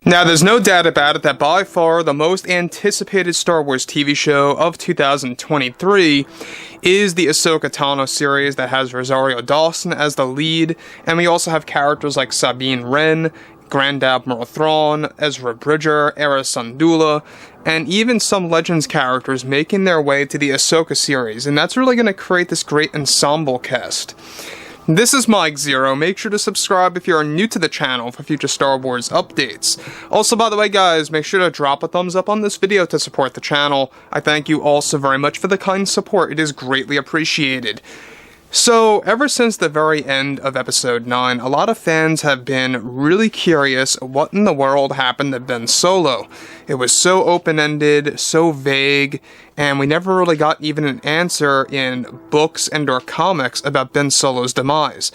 Now, there's no doubt about it that by far the most anticipated Star Wars TV show of 2023 is the Ahsoka Tano series that has Rosario Dawson as the lead, and we also have characters like Sabine Wren, Grand Admiral Thrawn, Ezra Bridger, Era Syndulla, and even some Legends characters making their way to the Ahsoka series, and that's really going to create this great ensemble cast. This is Mike Zero. Make sure to subscribe if you are new to the channel for future Star Wars updates. Also, by the way, guys, make sure to drop a thumbs up on this video to support the channel. I thank you all so very much for the kind support. It is greatly appreciated. So, ever since the very end of Episode 9, a lot of fans have been really curious what in the world happened to Ben Solo. It was so open-ended, so vague, and we never really got even an answer in books and or comics about Ben Solo's demise.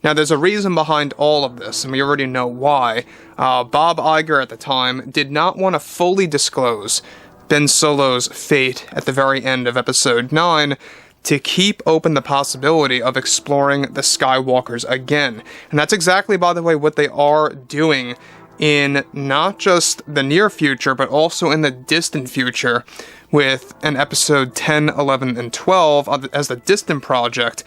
Now, there's a reason behind all of this, and we already know why. Bob Iger at the time did not want to fully disclose Ben Solo's fate at the very end of Episode 9, to keep open the possibility of exploring the Skywalkers again. And that's exactly, by the way, what they are doing in not just the near future, but also in the distant future, with an episode 10, 11, and 12 as the distant project.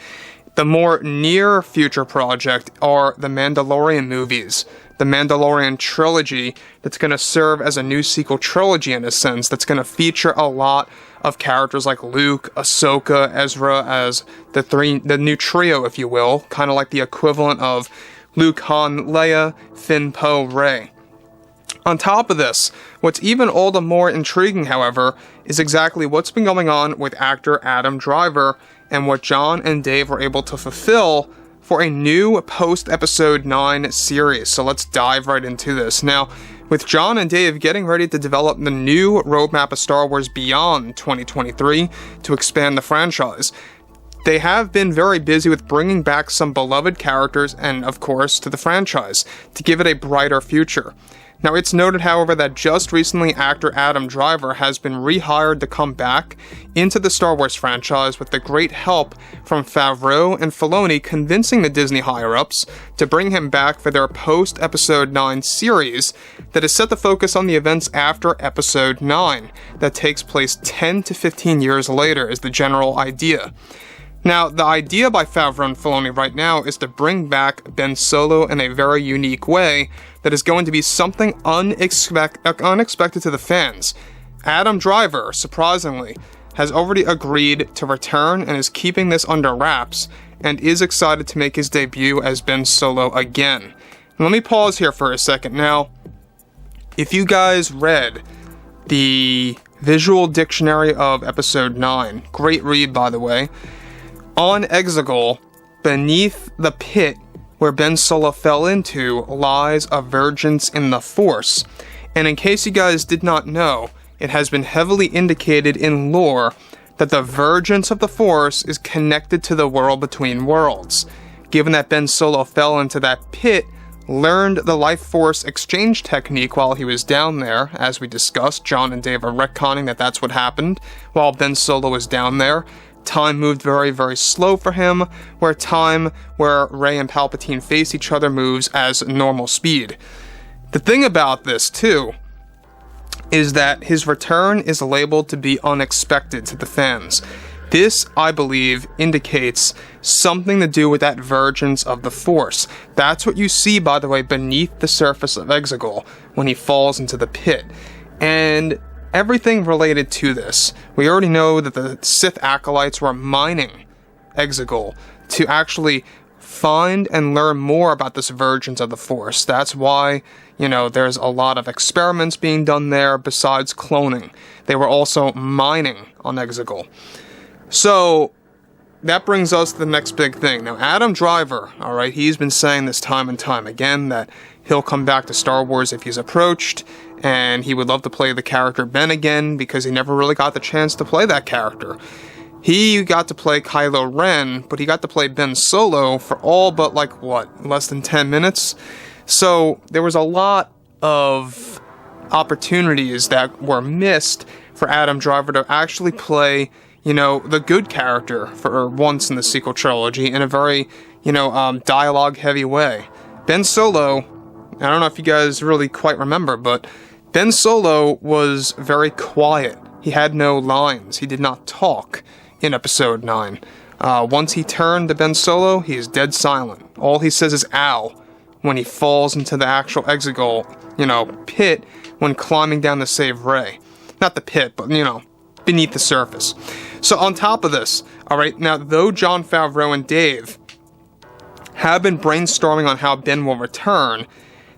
The more near future project are the Mandalorian movies, the Mandalorian trilogy that's going to serve as a new sequel trilogy in a sense, that's going to feature a lot of characters like Luke, Ahsoka, Ezra as the new trio, if you will, kind of like the equivalent of Luke, Han, Leia, Finn, Poe, Rey. On top of this, what's even all the more intriguing, however, is exactly what's been going on with actor Adam Driver and what John and Dave were able to fulfill for a new post-Episode 9 series. So let's dive right into this. Now, with John and Dave getting ready to develop the new roadmap of Star Wars beyond 2023 to expand the franchise, they have been very busy with bringing back some beloved characters and, of course, to the franchise to give it a brighter future. Now, it's noted, however, that just recently actor Adam Driver has been rehired to come back into the Star Wars franchise with the great help from Favreau and Filoni convincing the Disney higher-ups to bring him back for their post-Episode 9 series that is set to focus on the events after Episode 9 that takes place 10 to 15 years later is the general idea. Now, the idea by Favreau and Filoni right now is to bring back Ben Solo in a very unique way that is going to be something unexpected to the fans. Adam Driver, surprisingly, has already agreed to return and is keeping this under wraps and is excited to make his debut as Ben Solo again. And let me pause here for a second. Now, if you guys read the visual dictionary of Episode 9, great read by the way, on Exegol, beneath the pit where Ben Solo fell into, lies a vergence in the Force. And in case you guys did not know, it has been heavily indicated in lore that the vergence of the Force is connected to the world between worlds. Given that Ben Solo fell into that pit, learned the Life Force exchange technique while he was down there, as we discussed, John and Dave are retconning that that's what happened while Ben Solo was down there. Time moved very, very slow for him, where Rey and Palpatine face each other moves as normal speed. The thing about this, too, is that his return is labeled to be unexpected to the fans. This, I believe, indicates something to do with that vergence of the Force. That's what you see, by the way, beneath the surface of Exegol when he falls into the pit. And everything related to this. We already know that the Sith acolytes were mining Exegol to actually find and learn more about this vergence of the Force. That's why, there's a lot of experiments being done there besides cloning. They were also mining on Exegol. So, that brings us to the next big thing. Now, Adam Driver, alright, he's been saying this time and time again that he'll come back to Star Wars if he's approached, and he would love to play the character Ben again because he never really got the chance to play that character. He got to play Kylo Ren, but he got to play Ben Solo for all but, less than 10 minutes? So, there was a lot of opportunities that were missed for Adam Driver to actually play, the good character for once in the sequel trilogy in a very, dialogue-heavy way. Ben Solo, I don't know if you guys really quite remember, but Ben Solo was very quiet. He had no lines. He did not talk in Episode 9. Once he turned to Ben Solo, he is dead silent. All he says is "ow" when he falls into the actual exegol, pit when climbing down to save Rey. Not the pit, but, beneath the surface. So on top of this, alright, now though Jon Favreau and Dave have been brainstorming on how Ben will return,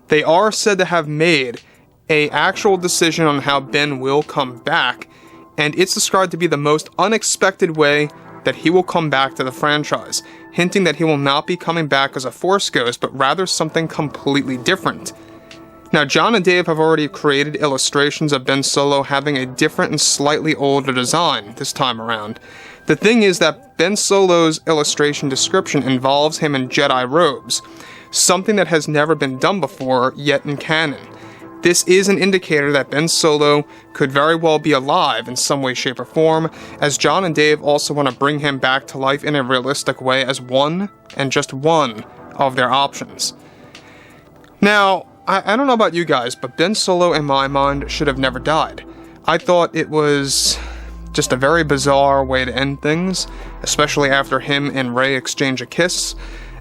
they are said to have made an actual decision on how Ben will come back, and it's described to be the most unexpected way that he will come back to the franchise, hinting that he will not be coming back as a Force ghost, but rather something completely different. Now, Jon and Dave have already created illustrations of Ben Solo having a different and slightly older design this time around. The thing is that Ben Solo's illustration description involves him in Jedi robes, something that has never been done before yet in canon. This is an indicator that Ben Solo could very well be alive in some way, shape, or form, as Jon and Dave also want to bring him back to life in a realistic way as one, and just one, of their options. Now, I don't know about you guys, but Ben Solo, in my mind, should have never died. I thought it was just a very bizarre way to end things, especially after him and Rey exchange a kiss,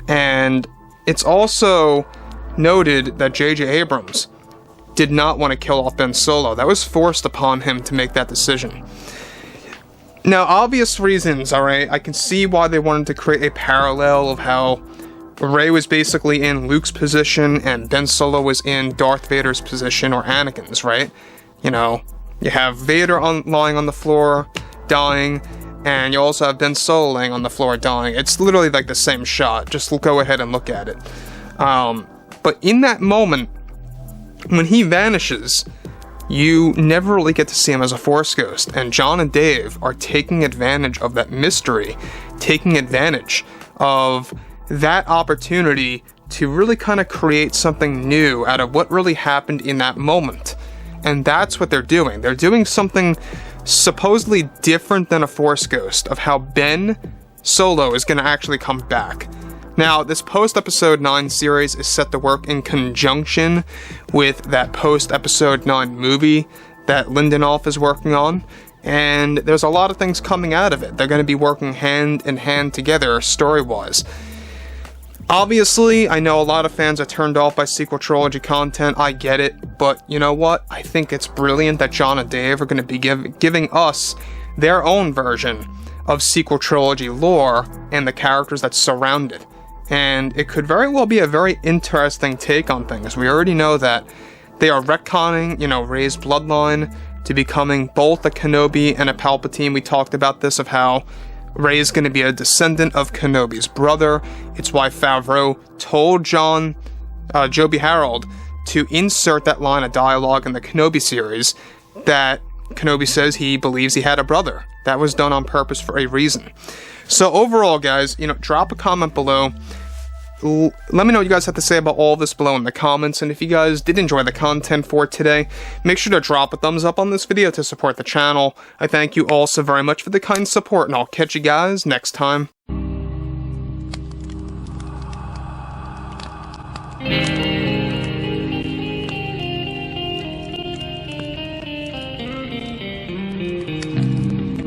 and it's also noted that J.J. Abrams did not want to kill off Ben Solo. That was forced upon him to make that decision. Now, obvious reasons, alright, I can see why they wanted to create a parallel of how Rey was basically in Luke's position and Ben Solo was in Darth Vader's position, or Anakin's, right? You have Vader lying on the floor, dying, and you also have Ben Solo laying on the floor, dying. It's literally like the same shot. Just go ahead and look at it. But in that moment, when he vanishes, you never really get to see him as a Force ghost, and Jon and Dave are taking advantage of that mystery, taking advantage of that opportunity to really kind of create something new out of what really happened in that moment. And that's what they're doing. They're doing something supposedly different than a Force ghost of how Ben Solo is going to actually come back. Now, this post-Episode 9 series is set to work in conjunction with that post-Episode 9 movie that Lindelof is working on, and there's a lot of things coming out of it. They're going to be working hand in hand together, story-wise. Obviously, I know a lot of fans are turned off by sequel trilogy content, I get it, but you know what? I think it's brilliant that Jon and Dave are going to be giving us their own version of sequel trilogy lore and the characters that surround it. And it could very well be a very interesting take on things. We already know that they are retconning, Rey's bloodline to becoming both a Kenobi and a Palpatine. We talked about this, of how Rey is going to be a descendant of Kenobi's brother. It's why Favreau told Joby Harold to insert that line of dialogue in the Kenobi series that Kenobi says he believes he had a brother. That was done on purpose for a reason. So overall, guys, drop a comment below. Let me know what you guys have to say about all this below in the comments, and if you guys did enjoy the content for today, make sure to drop a thumbs up on this video to support the channel. I thank you all so very much for the kind support, and I'll catch you guys next time.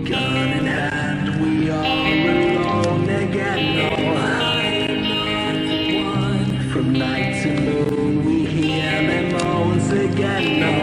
Gun in hand, we are alone again. From night to moon, we hear them moans again.